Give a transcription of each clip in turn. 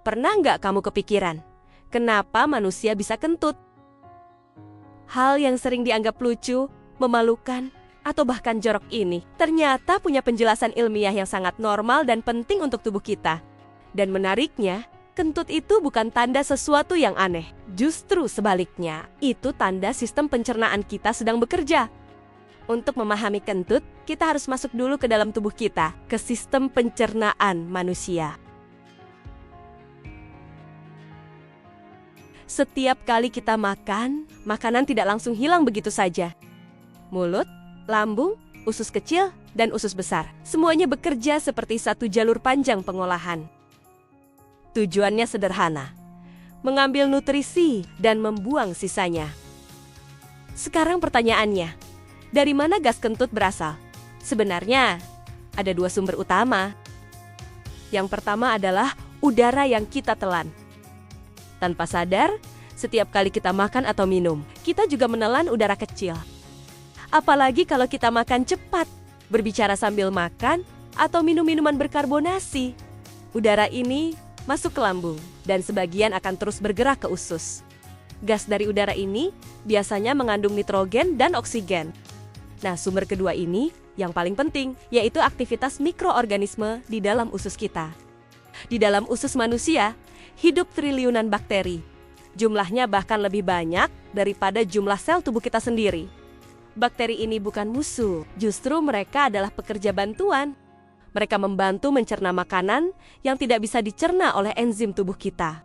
Pernah nggak kamu kepikiran, kenapa manusia bisa kentut? Hal yang sering dianggap lucu, memalukan, atau bahkan jorok ini ternyata punya penjelasan ilmiah yang sangat normal dan penting untuk tubuh kita. Dan menariknya, kentut itu bukan tanda sesuatu yang aneh. Justru sebaliknya, itu tanda sistem pencernaan kita sedang bekerja. Untuk memahami kentut, kita harus masuk dulu ke dalam tubuh kita, ke sistem pencernaan manusia. Setiap kali kita makan, makanan tidak langsung hilang begitu saja. Mulut, lambung, usus kecil, dan usus besar, semuanya bekerja seperti satu jalur panjang pengolahan. Tujuannya sederhana, mengambil nutrisi dan membuang sisanya. Sekarang pertanyaannya, dari mana gas kentut berasal? Sebenarnya, ada dua sumber utama. Yang pertama adalah udara yang kita telan. Tanpa sadar, setiap kali kita makan atau minum, kita juga menelan udara kecil. Apalagi kalau kita makan cepat, berbicara sambil makan, atau minum minuman berkarbonasi. Udara ini masuk ke lambung, dan sebagian akan terus bergerak ke usus. Gas dari udara ini biasanya mengandung nitrogen dan oksigen. Nah, sumber kedua ini yang paling penting, yaitu aktivitas mikroorganisme di dalam usus kita. Di dalam usus manusia, hidup triliunan bakteri. Jumlahnya bahkan lebih banyak daripada jumlah sel tubuh kita sendiri. Bakteri ini bukan musuh, justru mereka adalah pekerja bantuan. Mereka membantu mencerna makanan yang tidak bisa dicerna oleh enzim tubuh kita.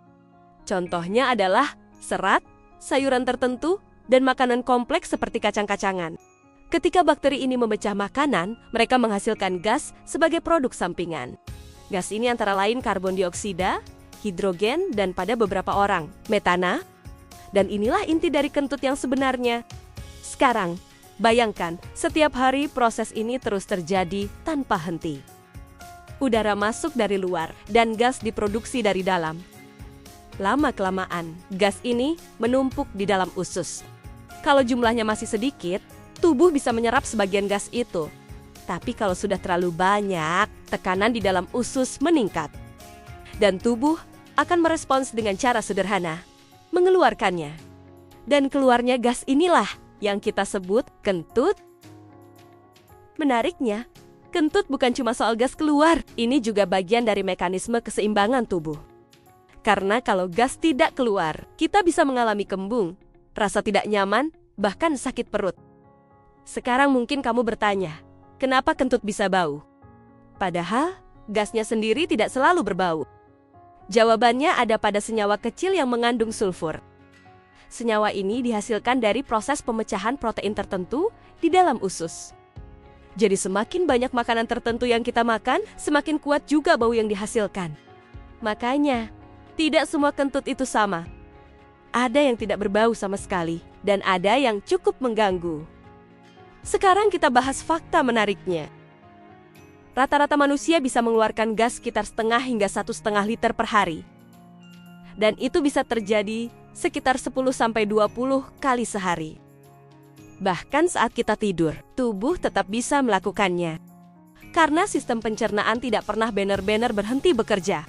Contohnya adalah serat, sayuran tertentu, dan makanan kompleks seperti kacang-kacangan. Ketika bakteri ini memecah makanan, mereka menghasilkan gas sebagai produk sampingan. Gas ini antara lain karbon dioksida, hidrogen, dan pada beberapa orang, metana. Dan inilah inti dari kentut yang sebenarnya. Sekarang, bayangkan, setiap hari proses ini terus terjadi tanpa henti. Udara masuk dari luar, dan gas diproduksi dari dalam. Lama-kelamaan, gas ini menumpuk di dalam usus. Kalau jumlahnya masih sedikit, tubuh bisa menyerap sebagian gas itu. Tapi kalau sudah terlalu banyak, tekanan di dalam usus meningkat. Dan tubuh akan merespons dengan cara sederhana, mengeluarkannya. Dan keluarnya gas inilah yang kita sebut kentut. Menariknya, kentut bukan cuma soal gas keluar, ini juga bagian dari mekanisme keseimbangan tubuh. Karena kalau gas tidak keluar, kita bisa mengalami kembung, rasa tidak nyaman, bahkan sakit perut. Sekarang mungkin kamu bertanya, kenapa kentut bisa bau? Padahal, gasnya sendiri tidak selalu berbau. Jawabannya ada pada senyawa kecil yang mengandung sulfur. Senyawa ini dihasilkan dari proses pemecahan protein tertentu di dalam usus. Jadi semakin banyak makanan tertentu yang kita makan, semakin kuat juga bau yang dihasilkan. Makanya, tidak semua kentut itu sama. Ada yang tidak berbau sama sekali, dan ada yang cukup mengganggu. Sekarang kita bahas fakta menariknya. Rata-rata manusia bisa mengeluarkan gas sekitar setengah hingga 1,5 liter per hari. Dan itu bisa terjadi sekitar 10-20 kali sehari. Bahkan saat kita tidur, tubuh tetap bisa melakukannya. Karena sistem pencernaan tidak pernah benar-benar berhenti bekerja.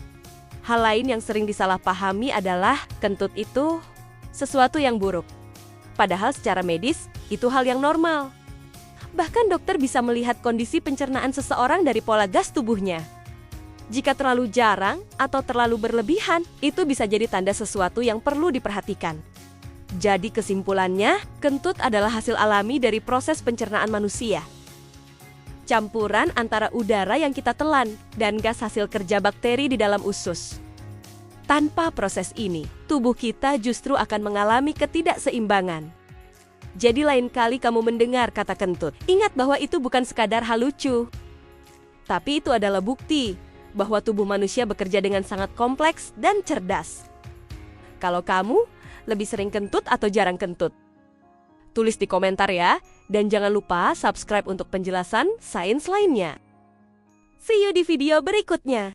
Hal lain yang sering disalahpahami adalah kentut itu sesuatu yang buruk. Padahal secara medis, itu hal yang normal. Bahkan dokter bisa melihat kondisi pencernaan seseorang dari pola gas tubuhnya. Jika terlalu jarang atau terlalu berlebihan, itu bisa jadi tanda sesuatu yang perlu diperhatikan. Jadi kesimpulannya, kentut adalah hasil alami dari proses pencernaan manusia. Campuran antara udara yang kita telan dan gas hasil kerja bakteri di dalam usus. Tanpa proses ini, tubuh kita justru akan mengalami ketidakseimbangan. Jadi lain kali kamu mendengar kata kentut, ingat bahwa itu bukan sekadar hal lucu. Tapi itu adalah bukti bahwa tubuh manusia bekerja dengan sangat kompleks dan cerdas. Kalau kamu lebih sering kentut atau jarang kentut? Tulis di komentar ya, dan jangan lupa subscribe untuk penjelasan sains lainnya. See you di video berikutnya.